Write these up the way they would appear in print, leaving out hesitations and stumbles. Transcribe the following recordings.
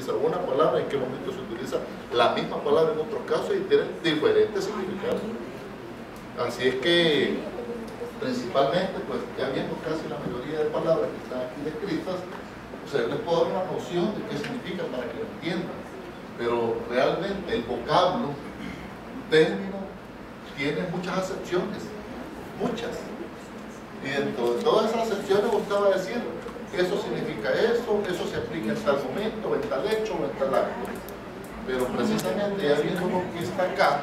utiliza una palabra, en qué momento se utiliza la misma palabra en otros casos y tienen diferentes significados. Así es que, principalmente, pues ya viendo casi la mayoría de palabras que están aquí descritas, o sea, yo les puedo dar una noción de qué significa para que lo entiendan, pero realmente el vocablo, término, tiene muchas acepciones, muchas. Y dentro de todas esas acepciones usted va a decir, eso significa eso se aplica en tal momento, o en tal hecho, o en tal acto. Pero precisamente ya viendo lo que está acá,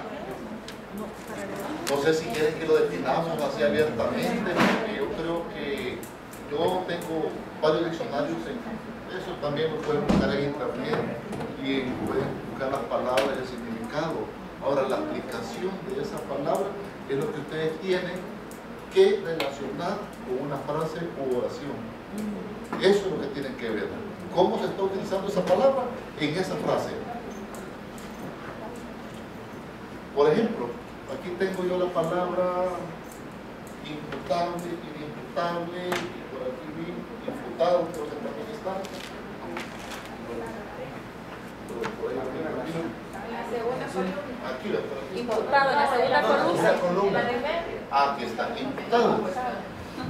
no sé si quieren que lo definamos así abiertamente, porque yo creo que yo tengo varios diccionarios, eso también lo pueden buscar en internet y pueden buscar las palabras y el significado. Ahora, la aplicación de esa palabra es lo que ustedes tienen que relacionar con una frase u oración. Eso es lo que tienen que ver. ¿Cómo se está utilizando esa palabra en esa frase? Por ejemplo, aquí tengo yo la palabra imputable, inimputable, y por aquí vi imputado, creo que también está. Aquí, imputado en la segunda columna. Aquí está, imputado.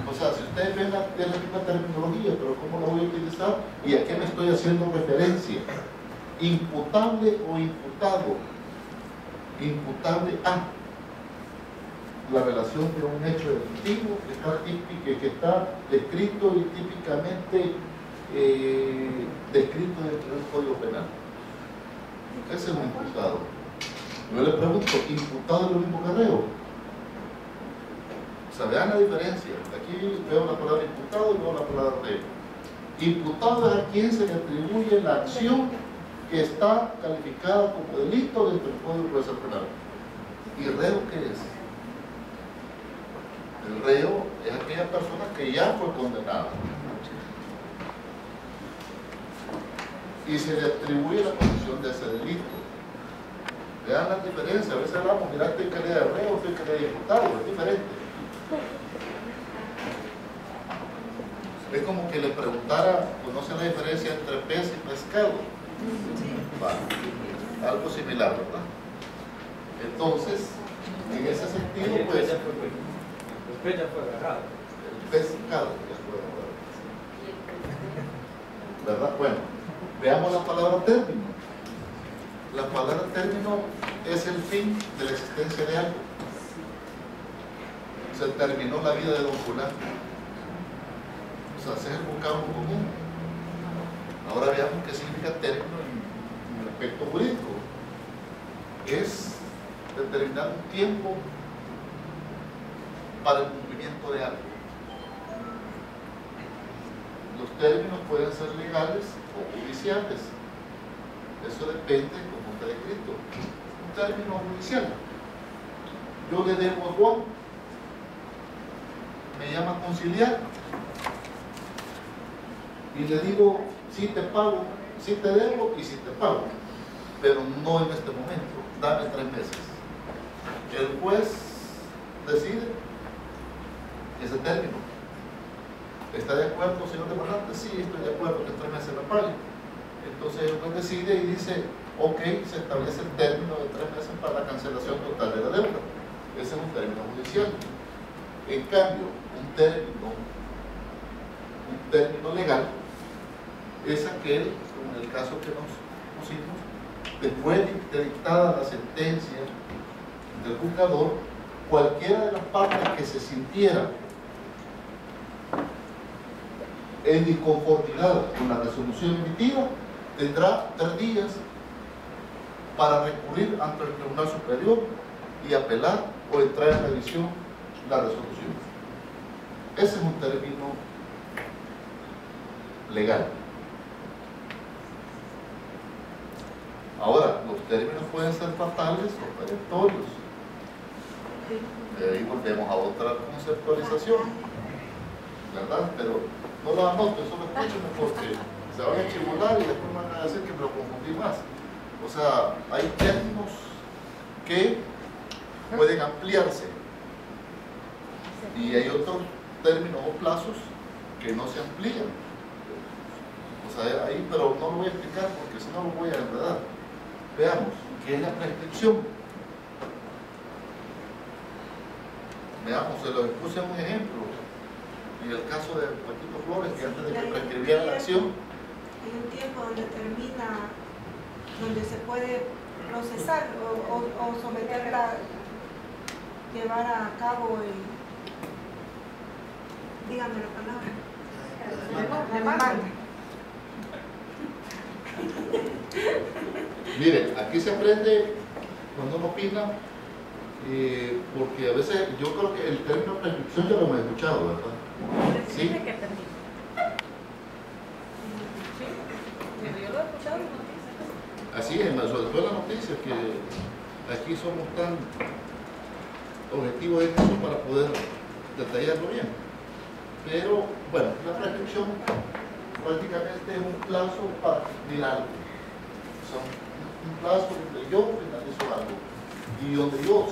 O sea, si ustedes ven la misma terminología, pero ¿cómo la voy a utilizar? ¿Y a qué me estoy haciendo referencia? Imputable o imputado. Imputable a la relación de un hecho delictivo que está descrito y típicamente descrito dentro del Código Penal. Ese es un imputado. Yo le pregunto, ¿imputado es lo mismo que reo? O sea, vean la diferencia. Aquí veo la palabra imputado y veo la palabra reo. Imputado es a quien se le atribuye la acción que está calificada como delito dentro del Código Procesal Penal. ¿Y reo qué es? El reo es aquella persona que ya fue condenada y se le atribuye la comisión de ese delito. Vean la diferencia. A veces hablamos, mira, estoy en calidad de reo, estoy en calidad de imputado, es diferente. Es como que le preguntara, ¿conoce la diferencia entre pez y pescado? Vale. Algo similar, ¿verdad? Entonces, en ese sentido, pues, el pez ya fue agarrado. el pescado ya fue agarrado, ¿verdad? Bueno, veamos la palabra término. La palabra término es el fin de la existencia de algo. Se terminó la vida de don fulano. O sea, ese es el vocablo común. Ahora veamos qué significa término en el aspecto jurídico. Es determinar un tiempo para el cumplimiento de algo. Los términos pueden ser legales o judiciales. Eso depende de cómo está descrito. Un término judicial. Yo le debo a Juan, me llama a conciliar y le digo, sí te pago, sí te debo y sí te pago, pero no en este momento, dame 3 meses. El juez decide ese término. ¿Está de acuerdo, señor demandante? Sí, estoy de acuerdo que 3 meses me pague. Entonces el juez decide y dice, ok, se establece el término de 3 meses para la cancelación total de la deuda. Ese es un término judicial. En cambio, un término legal es aquel, como en el caso que nos pusimos, después de dictada la sentencia del juzgador, cualquiera de las partes que se sintiera en disconformidad con la resolución emitida tendrá 3 días para recurrir ante el Tribunal Superior y apelar o entrar en revisión la resolución. Ese es un término legal. Ahora, los términos pueden ser fatales o perentorios. Ahí volvemos a otra conceptualización, ¿verdad? Pero no lo anoto, eso lo escúchenme porque se van a chivolar y después van a decir que me lo confundí más. O sea, hay términos que pueden ampliarse y hay otros términos o plazos que no se amplían. O O sea, ahí, pero no lo voy a explicar porque si no lo voy a enredar. Veamos, ¿qué es la prescripción? Veamos, se lo puse un ejemplo. En el caso de Paquito Flores, que antes de que prescribiera la acción, hay un tiempo donde termina, donde se puede procesar o someterla, llevar a cabo el, dígame la palabra, demanda. Miren, aquí se aprende cuando uno opina, porque a veces yo creo que el término prescripción ya lo hemos escuchado, ¿verdad? Sí. Que termine. Sí, yo lo he escuchado en noticias. Así es, sobre todo en las noticias, que aquí somos tan objetivos en eso para poder detallarlo bien. Pero, bueno, la prescripción prácticamente es un plazo para cumplir algo. Son un plazo donde yo finalizo algo. Y donde yo,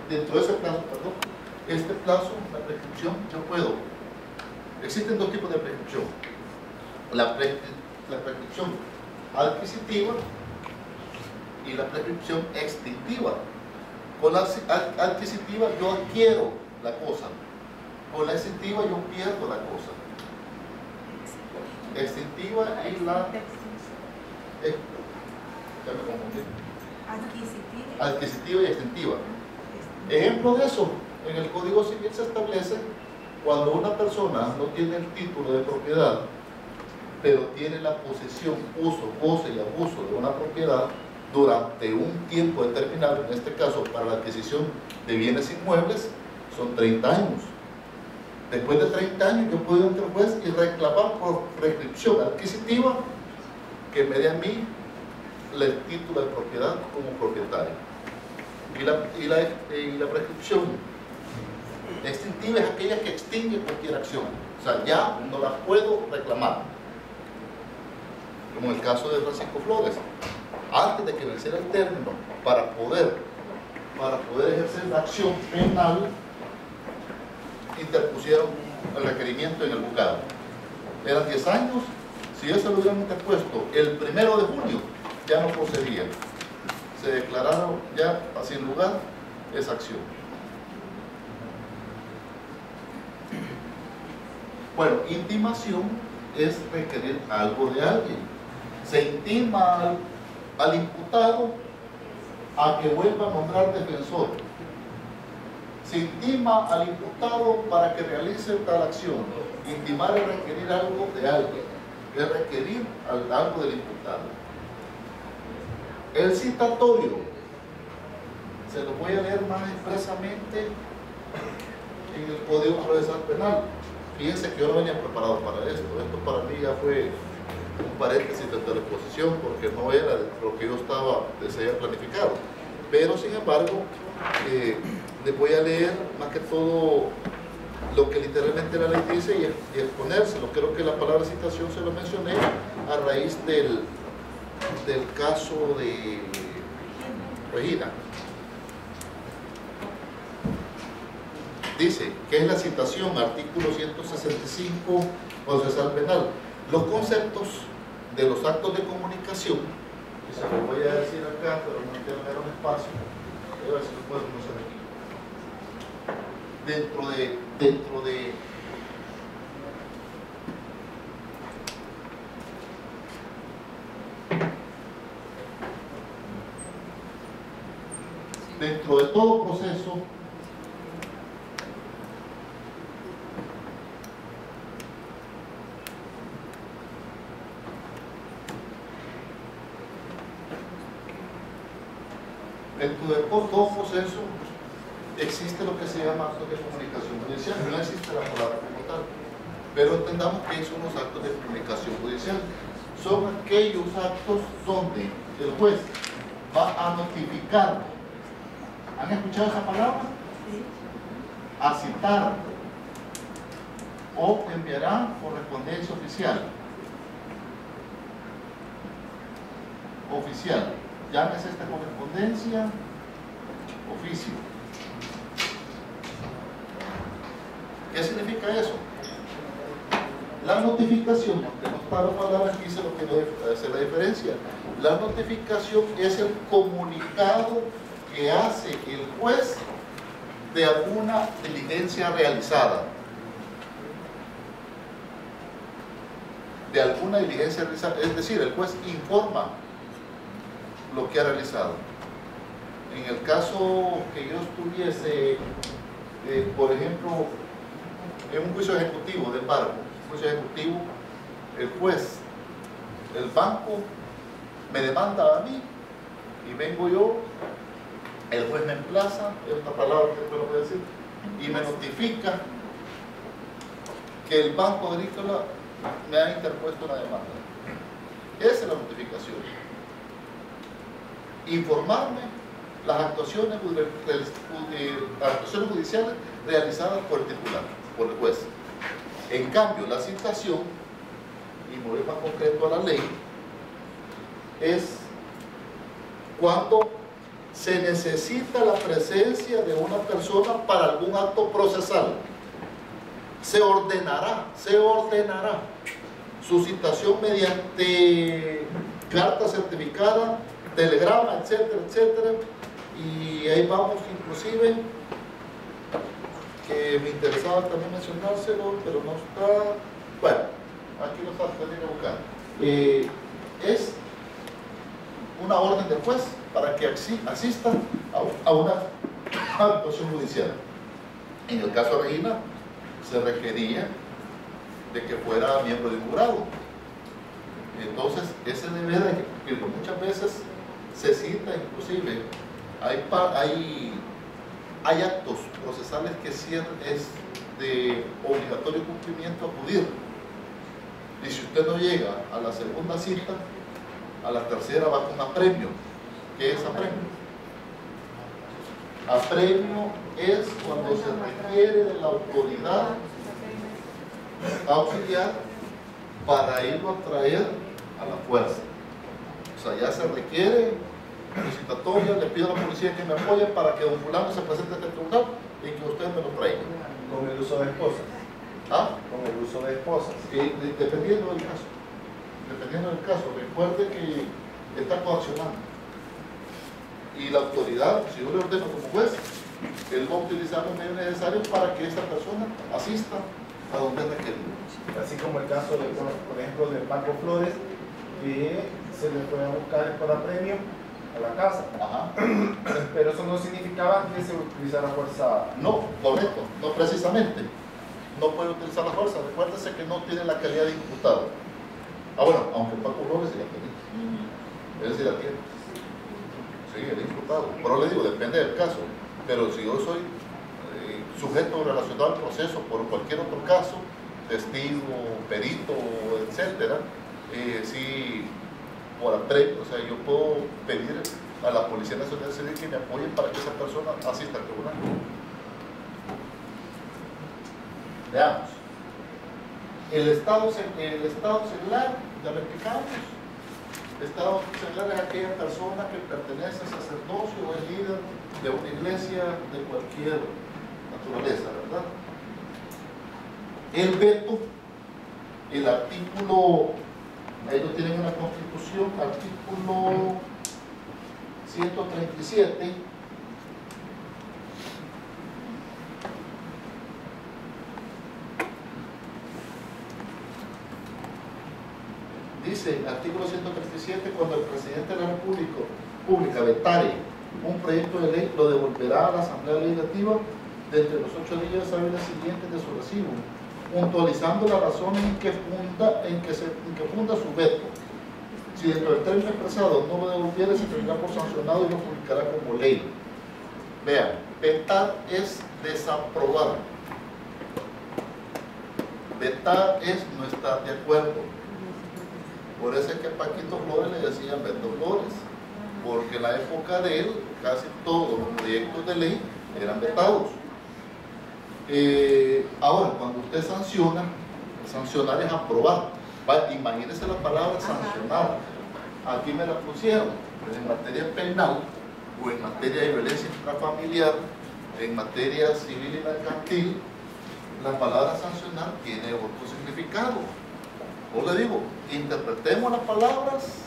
dentro de ese plazo, perdón, este plazo, la prescripción, yo puedo. Existen dos tipos de prescripción. La prescripción adquisitiva y la prescripción extintiva. Con la adquisitiva yo adquiero la cosa. Con la extintiva yo pierdo la cosa. Extintiva y la... ya me confundí. Adquisitiva y extintiva. Ejemplo de eso, en el Código Civil se establece cuando una persona no tiene el título de propiedad, pero tiene la posesión, uso, goce y abuso de una propiedad durante un tiempo determinado, en este caso para la adquisición de bienes inmuebles, son 30 años. Después de 30 años yo puedo ir ante el juez y reclamar por prescripción adquisitiva que me dé a mí el título de propiedad como propietario. Y la prescripción extintiva es aquella que extingue cualquier acción. O sea, ya no la puedo reclamar. Como en el caso de Francisco Flores. Antes de que venciera el término para poder ejercer la acción penal, interpusieron el requerimiento en el juzgado. Eran 10 años. Si eso lo hubieran interpuesto el 1 de junio, ya no procedía. Se declararon ya sin lugar esa acción. Bueno, intimación es requerir algo de alguien. Se intima al imputado a que vuelva a nombrar defensor. Se intima al imputado para que realice tal acción. Intimar es requerir algo de alguien, es requerir algo del imputado. El citatorio, se lo voy a leer más expresamente en el Código Procesal Penal. Fíjense que yo no venía preparado para esto. Esto para mí ya fue un paréntesis de la exposición porque no era lo que yo deseaba planificado. Pero sin embargo, les voy a leer más que todo lo que literalmente la ley dice y exponérselo. Creo que la palabra citación se lo mencioné a raíz del caso de Regina. Dice, ¿qué es la citación? Artículo 165 procesal penal. Los conceptos de los actos de comunicación, y se lo voy a decir acá, pero no quiero dar un espacio, voy a ver si lo puedo conocer aquí. Dentro de todo proceso existe lo que se llama actos de comunicación judicial. No existe la palabra como tal, pero entendamos que son los actos de comunicación judicial. Son aquellos actos donde el juez va a notificar. ¿Han escuchado esa palabra? Sí. A citar o enviará correspondencia oficial. Oficial. Llámese esta correspondencia oficio. ¿Qué significa eso? La notificación, aunque no está la palabra, aquí se lo quiero hacer la diferencia. La notificación es el comunicado que hace el juez de alguna diligencia realizada. De alguna diligencia realizada, es decir, el juez informa lo que ha realizado. En el caso que yo estuviese, por ejemplo, en un juicio ejecutivo de embargo, juicio ejecutivo, el juez, el banco me demanda a mí y vengo yo, el juez me emplaza, es otra palabra que después lo voy a decir, y me notifica que el Banco Agrícola me ha interpuesto una demanda. Esa es la notificación. Informarme las actuaciones judiciales realizadas por el titular, por el juez. En cambio, la citación, y me voy más concreto a la ley, es cuando se necesita la presencia de una persona para algún acto procesal. Se ordenará su citación mediante carta certificada, telegrama, etcétera, etcétera. Y ahí vamos, inclusive, que me interesaba también mencionárselo, pero no está. Bueno, aquí lo está, tendría que buscar. Es una orden del juez para que asista a una actuación judicial. En el caso de Regina, se requería de que fuera miembro de un jurado. Entonces, ese deber que muchas veces se cita, inclusive, hay actos procesales que sí es de obligatorio cumplimiento acudir. Y si usted no llega a la segunda cita, a la tercera va con apremio. ¿Qué es apremio? Apremio es cuando se requiere de la autoridad auxiliar para irlo a traer a la fuerza. O sea, ya se requiere citatoria, le pido a la policía que me apoye para que don fulano se presente a este tribunal y que usted me lo traiga. Con el uso de esposas. ¿Ah? Con el uso de esposas. Dependiendo del caso. Dependiendo del caso. Recuerde que está coaccionando. Y la autoridad, si yo le ordeno como juez, él va a utilizar los medios necesarios para que esta persona asista a donde es requerido. Así como el caso, por ejemplo, de Paco Flores, que se le fue a buscar para premio a la casa. Ajá. Pero eso no significaba que se utilizara fuerza. No, correcto, no precisamente. No puede utilizar la fuerza. Recuérdese que no tiene la calidad de imputado. Ah, bueno, aunque Paco Flores sí la tiene. Él sí la tiene. Sí, el imputado. Pero le digo, depende del caso. Pero si yo soy sujeto relacionado al proceso por cualquier otro caso, testigo, perito, etcétera, sí, por apremio, o sea, yo puedo pedir a la Policía Nacional Civil que me apoyen para que esa persona asista al tribunal. Veamos. El estado celular, ya lo explicamos. El estado celular es aquella persona que pertenece al sacerdocio o es líder de una iglesia de cualquier naturaleza, ¿verdad? El veto, el artículo, ahí lo tienen en la Constitución, artículo 137, dice, artículo 137, cuando el presidente de la República vetare un proyecto de ley, lo devolverá a la Asamblea Legislativa dentro de los 8 días hábiles siguientes de su recibo, puntualizando las razones en que funda su veto. Si dentro del término expresado no lo devolviere, se tendrá por sancionado y lo publicará como ley. Vean, vetar es desaprobar. Vetar es no estar de acuerdo. Por eso es que a Paquito Flores le decían Beto Flores, porque en la época de él casi todos los proyectos de ley eran vetados. Ahora, cuando usted sanciona, sancionar es aprobar. Imagínense la palabra sancionar. Aquí me la pusieron, en materia penal o en materia de violencia intrafamiliar, en materia civil y mercantil, la palabra sancionar tiene otro significado. Yo le digo, interpretemos las palabras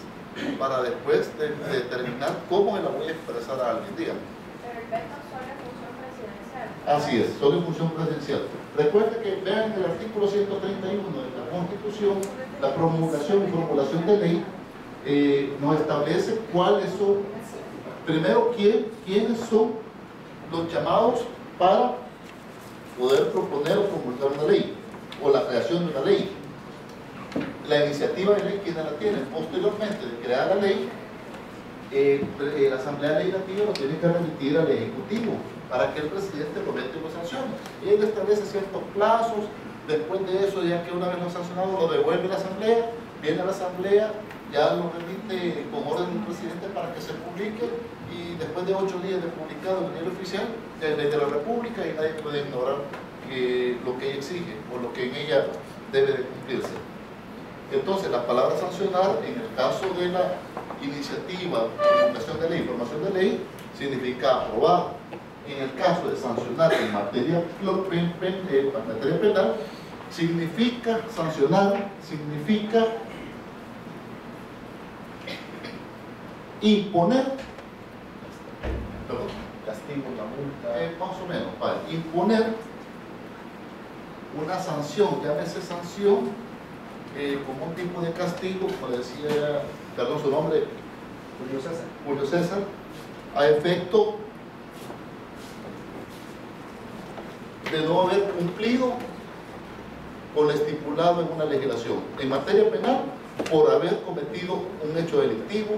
para después determinar cómo me la voy a expresar a alguien. Dígame. Pero el veto solo es función presidencial. Así es, solo en función presidencial. Recuerden que vean el artículo 131 de la Constitución, la promulgación y formulación de ley nos establece cuáles son, primero, quiénes son los llamados para poder proponer o promulgar una ley, o la creación de una ley. La iniciativa de ley, ¿quiénes la tienen? Posteriormente de crear la ley, la Asamblea Legislativa lo tiene que remitir al Ejecutivo para que el presidente lo mete y lo sancione. Él establece ciertos plazos, después de eso, ya que una vez lo sancionado, lo devuelve a la Asamblea, viene a la Asamblea, ya lo remite con orden del presidente para que se publique, y después de 8 días de publicado en el diario oficial de la República, y nadie puede ignorar lo que ella exige o lo que en ella debe de cumplirse. Entonces, la palabra sancionar, en el caso de la iniciativa, promulgación de ley, formación de ley, significa aprobar. En el caso de sancionar en materia penal, significa sancionar, significa imponer, perdón, Castigo, la multa. más o menos, para imponer una sanción, llámese sanción, como un tipo de castigo, como decía, perdón, su nombre, Julio César, a efecto de no haber cumplido con lo estipulado en una legislación. En materia penal, por haber cometido un hecho delictivo,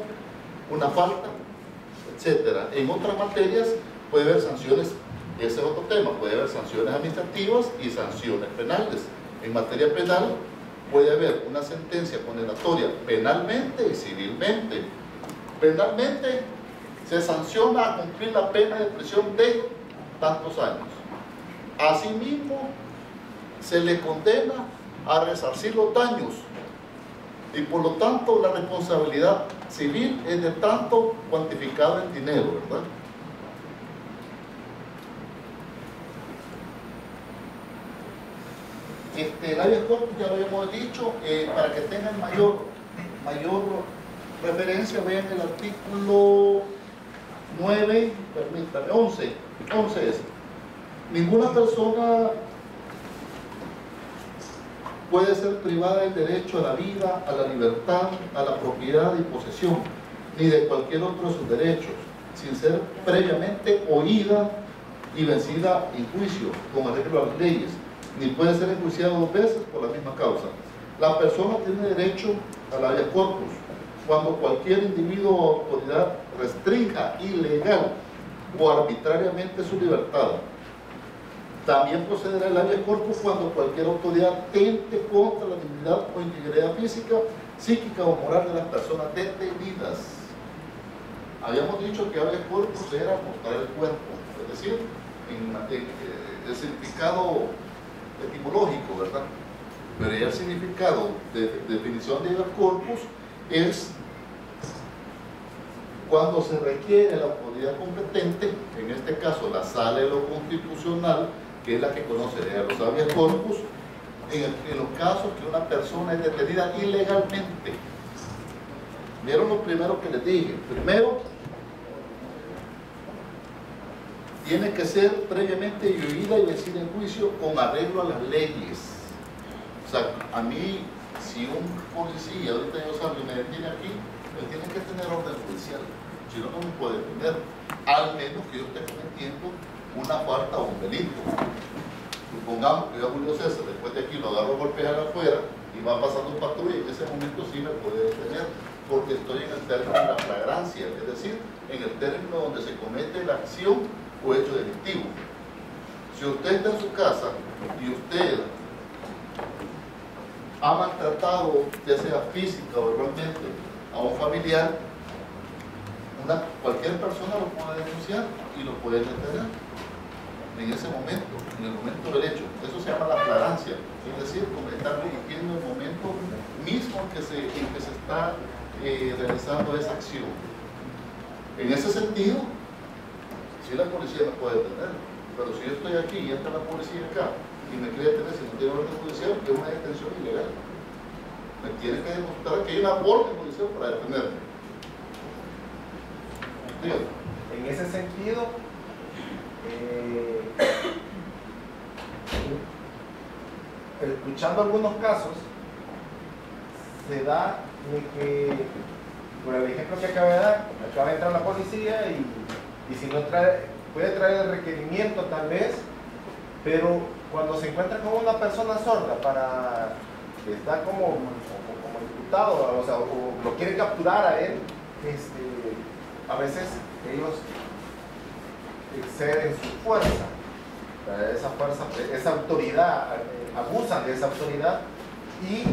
una falta, etcétera. En otras materias puede haber sanciones, ese es otro tema, puede haber sanciones administrativas y sanciones penales. En materia penal puede haber una sentencia condenatoria penalmente y civilmente. Penalmente se sanciona a cumplir la pena de prisión de tantos años. Asimismo, se le condena a resarcir los daños, y por lo tanto la responsabilidad civil es de tanto cuantificado en dinero, ¿verdad? El habeas corpus ya lo habíamos dicho, para que tengan mayor referencia, vean el artículo 9, permítame, 11 es: ninguna persona puede ser privada del derecho a la vida, a la libertad, a la propiedad y posesión, ni de cualquier otro de sus derechos, sin ser previamente oída y vencida en juicio, con arreglo a las leyes, ni puede ser enjuiciado 2 veces por la misma causa. La persona tiene derecho al habeas corpus cuando cualquier individuo o autoridad restrinja ilegal o arbitrariamente su libertad. También procederá el habeas corpus cuando cualquier autoridad tente contra la dignidad o integridad física, psíquica o moral de las personas detenidas. Habíamos dicho que habeas corpus era mostrar el cuerpo, es decir, el significado etimológico, ¿verdad? Pero ya el significado de definición de habeas corpus es cuando se requiere la autoridad competente, en este caso la Sala de lo Constitucional, que es la que conoce los habeas corpus, en los casos que una persona es detenida ilegalmente. Vieron lo primero que les dije. Primero, tiene que ser previamente oída y vencida en juicio con arreglo a las leyes. O sea, a mí, si un policía, ahorita yo salgo y me detiene aquí, él tiene que tener orden judicial. Si no, no me puede detener, al menos que yo esté cometiendo una falta o un delito. Supongamos que yo a Julio César, después de aquí lo agarro a golpear afuera y va pasando un patrulla, y en ese momento sí me puede detener, porque estoy en el término de la flagrancia, es decir, en el término donde se comete la acción o hecho delictivo. Si usted está en su casa y usted ha maltratado, ya sea física o verbalmente, a un familiar, cualquier persona lo puede denunciar y lo puede detener en ese momento, en el momento del hecho. Eso se llama la flagrancia, es decir, como estar dirigiendo el momento mismo en que se está realizando esa acción. En ese sentido, si la policía me puede detener, pero si yo estoy aquí y entra la policía acá y me quiere detener si no tiene orden judicial, es una detención ilegal. Me tiene que demostrar que hay una orden judicial para detenerme. Dígame. En ese sentido, escuchando algunos casos, se da de que, por el ejemplo que acaba de dar, acaba de entrar la policía y si no puede traer el requerimiento tal vez, pero cuando se encuentra con una persona sorda para que está como imputado, o sea, o lo quiere capturar a él, a veces ellos exceden su fuerza, esa autoridad, abusan de esa autoridad, y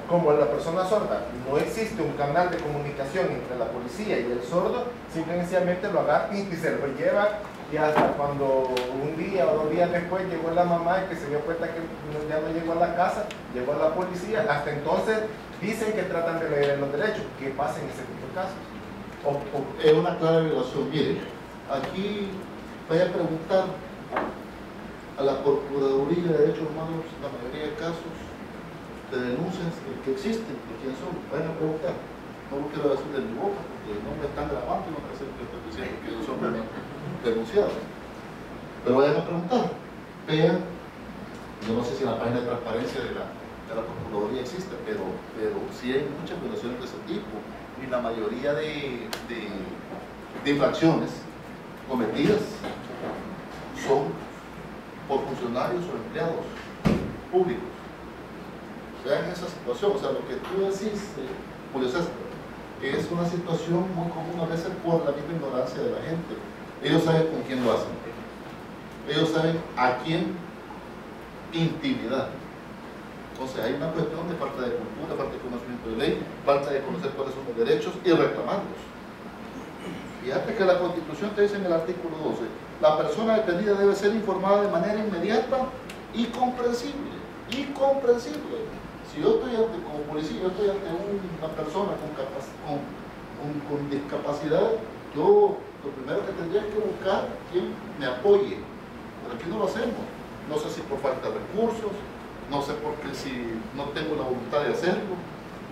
como la persona sorda no existe un canal de comunicación entre la policía y el sordo, simplemente lo agarran y se lo llevan, y hasta cuando un día o 2 días después llegó la mamá y que se dio cuenta que ya no llegó a la casa, llegó a la policía, hasta entonces dicen que tratan de leer los derechos. ¿Qué pasa en ese tipo de casos? Es una clara violación. Mire, aquí vaya a preguntar a la Procuraduría de Derechos Humanos, la mayoría de casos de denuncias que existen, de quién son, vayan a preguntar. No lo quiero decir de mi boca, porque no me están grabando y no me parece que estoy diciendo que ellos son denunciados. Pero vayan a preguntar, vean, yo no sé si en la página de transparencia de la Procuraduría existe, pero sí hay muchas violaciones de ese tipo, y la mayoría de infracciones cometidas son por funcionarios o empleados públicos. Vean esa situación, o sea, lo que tú decís, Julio César, es una situación muy común a veces por la misma ignorancia de la gente. Ellos saben con quién lo hacen, ellos saben a quién intimidar. Entonces hay una cuestión de falta de cultura, falta de conocimiento de ley, falta de conocer cuáles son los derechos y reclamarlos. Fíjate que la Constitución te dice en el artículo 12, la persona detenida debe ser informada de manera inmediata y comprensible. Si yo estoy como policía, yo estoy ante una persona con discapacidad, yo lo primero que tendría que buscar quien me apoye. Pero aquí no lo hacemos. No sé si por falta de recursos, no sé por qué si no tengo la voluntad de hacerlo.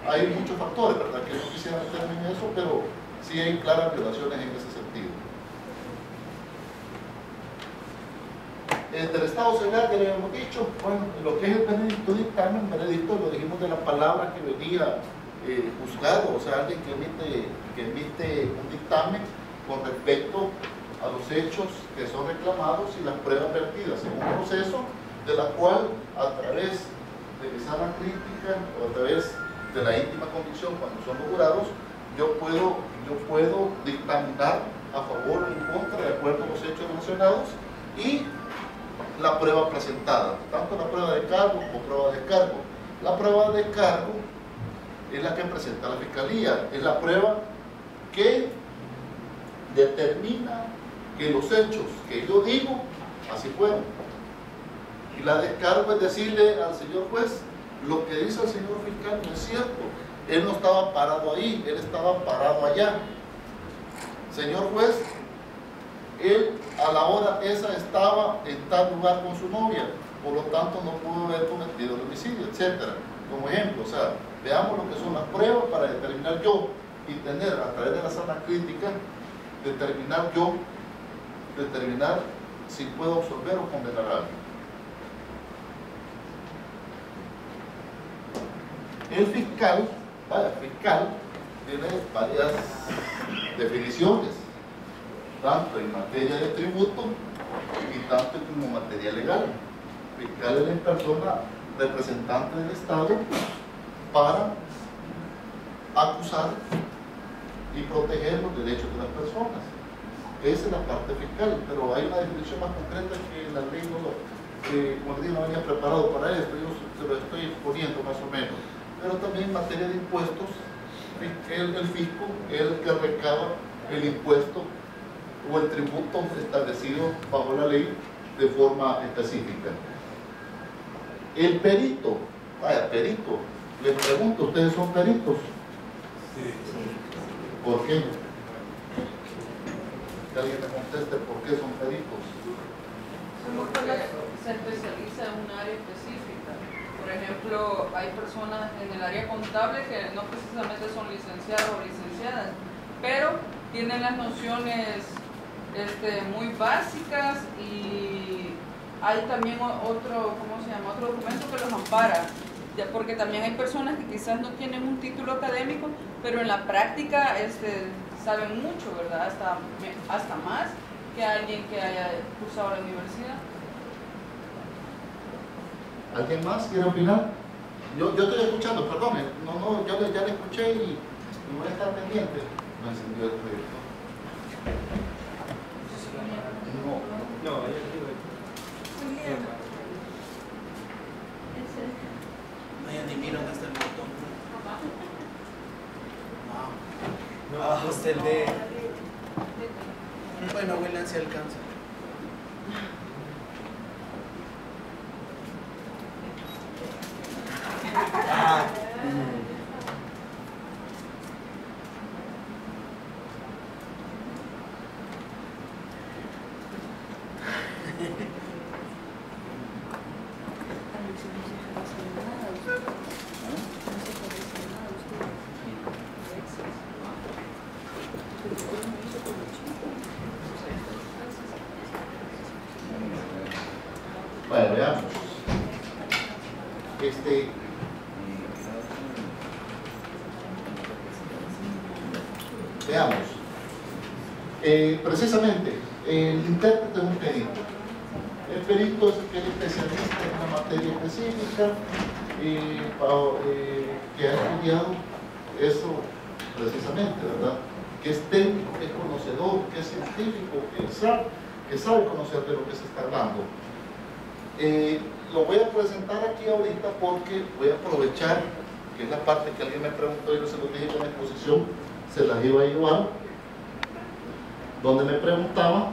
Hay muchos factores, ¿verdad? Que no quisiera meterme en eso, pero sí hay claras violaciones en ese sentido. Del Estado Civil, que le hemos dicho, bueno, lo que es el veredicto dictamen, veredicto lo dijimos de la palabra que venía juzgado, o sea, alguien que emite un dictamen con respecto a los hechos que son reclamados y las pruebas vertidas en un proceso de la cual, a través de mi sana crítica o a través de la íntima convicción cuando son los jurados, yo puedo dictaminar a favor o en contra de acuerdo a los hechos relacionados y la prueba presentada, tanto la prueba de cargo como prueba de cargo. La prueba de cargo es la que presenta la Fiscalía, es la prueba que determina que los hechos que yo digo, así fueron. Y la de cargo es decirle al señor juez, lo que dice el señor fiscal no es cierto, él no estaba parado ahí, él estaba parado allá. Señor juez, él a la hora esa estaba en tal lugar con su novia, por lo tanto no pudo haber cometido el homicidio, etc. Como ejemplo, o sea, veamos lo que son las pruebas para determinar yo y tener a través de la sana crítica, determinar si puedo absolver o condenar a alguien. El fiscal tiene varias definiciones, tanto en materia de tributo y tanto como materia legal. El fiscal es la persona representante del Estado para acusar y proteger los derechos de las personas. Esa es la parte fiscal, pero hay una definición más concreta que la ley como les digo, no venía preparado para esto, yo se lo estoy exponiendo más o menos. Pero también en materia de impuestos, el fisco es el que recaba el impuesto o el tributo establecido bajo la ley de forma específica. El perito, perito, les pregunto, ¿ustedes son peritos? Sí. ¿Por qué? Que alguien me conteste por qué son peritos. Se especializa en un área específica. Por ejemplo, hay personas en el área contable que no precisamente son licenciados o licenciadas, pero tienen las nociones muy básicas, y hay también otro, ¿cómo se llama?, otro documento que los ampara, ya, porque también hay personas que quizás no tienen un título académico, pero en la práctica saben mucho, ¿verdad? Hasta más que alguien que haya cursado la universidad. ¿Alguien más quiere opinar? Yo estoy escuchando, perdón, yo ya le escuché y voy a estar pendiente. No encendió el proyecto. No, yo digo. No, ya ni miro dónde está el botón. No, Abajo está el de. Bueno, William se alcanza. Ah. Bueno, veamos. Veamos. Precisamente, el intérprete es un perito. El perito es aquel especialista en una materia específica que ha estudiado eso precisamente, ¿verdad? Que es técnico, que es conocedor, que es científico, que sabe conocer de lo que se está hablando. Lo voy a presentar aquí ahorita porque voy a aprovechar que es la parte que alguien me preguntó y yo se lo dije en la exposición, se las iba a llevar, donde me preguntaba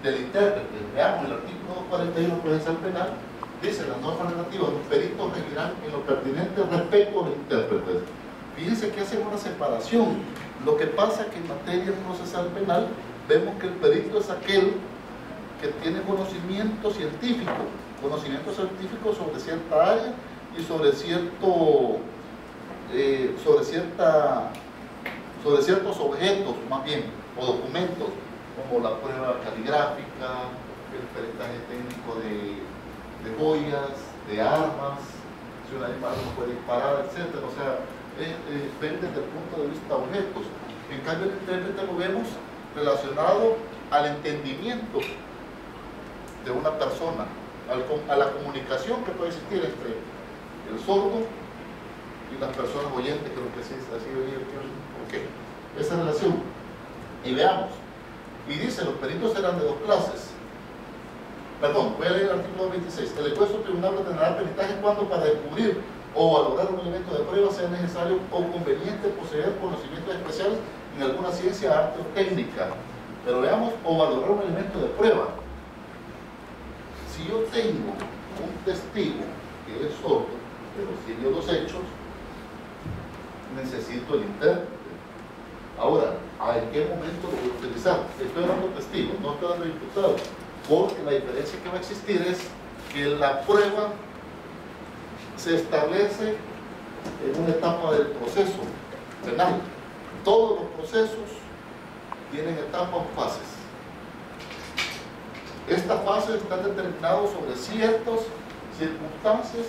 del intérprete. Veamos el artículo 41 procesal penal, dice: las normas relativas a los peritos regirán en lo pertinente respecto a los intérpretes. Fíjense que hacen una separación. Lo que pasa es que en materia procesal penal vemos que el perito es aquel que tiene conocimiento científico sobre cierta área y sobre ciertos objetos, más bien, o documentos, como la prueba caligráfica, el peritaje técnico de joyas, de armas, si un animal no puede disparar, etc. O sea, ven desde el punto de vista objetos. En cambio, el intérprete lo vemos relacionado al entendimiento de una persona, a la comunicación que puede existir entre el sordo y las personas oyentes, creo que sí, así ¿por qué? Esa relación. Y veamos, y dice: los peritos serán de dos clases. Perdón, voy a leer el artículo 26. El juez o tribunal ordenará peritaje cuando para descubrir o valorar un elemento de prueba sea necesario o conveniente poseer conocimientos especiales en alguna ciencia, arte o técnica. Pero veamos, o valorar un elemento de prueba. Si yo tengo un testigo que es sordo, pero si vio los hechos, necesito el intérprete. Ahora, ¿en qué momento lo voy a utilizar? Estoy dando testigos, no estoy dando imputados, porque la diferencia que va a existir es que la prueba se establece en una etapa del proceso penal. Todos los procesos tienen etapas o fases. Estas fases están determinadas sobre ciertas circunstancias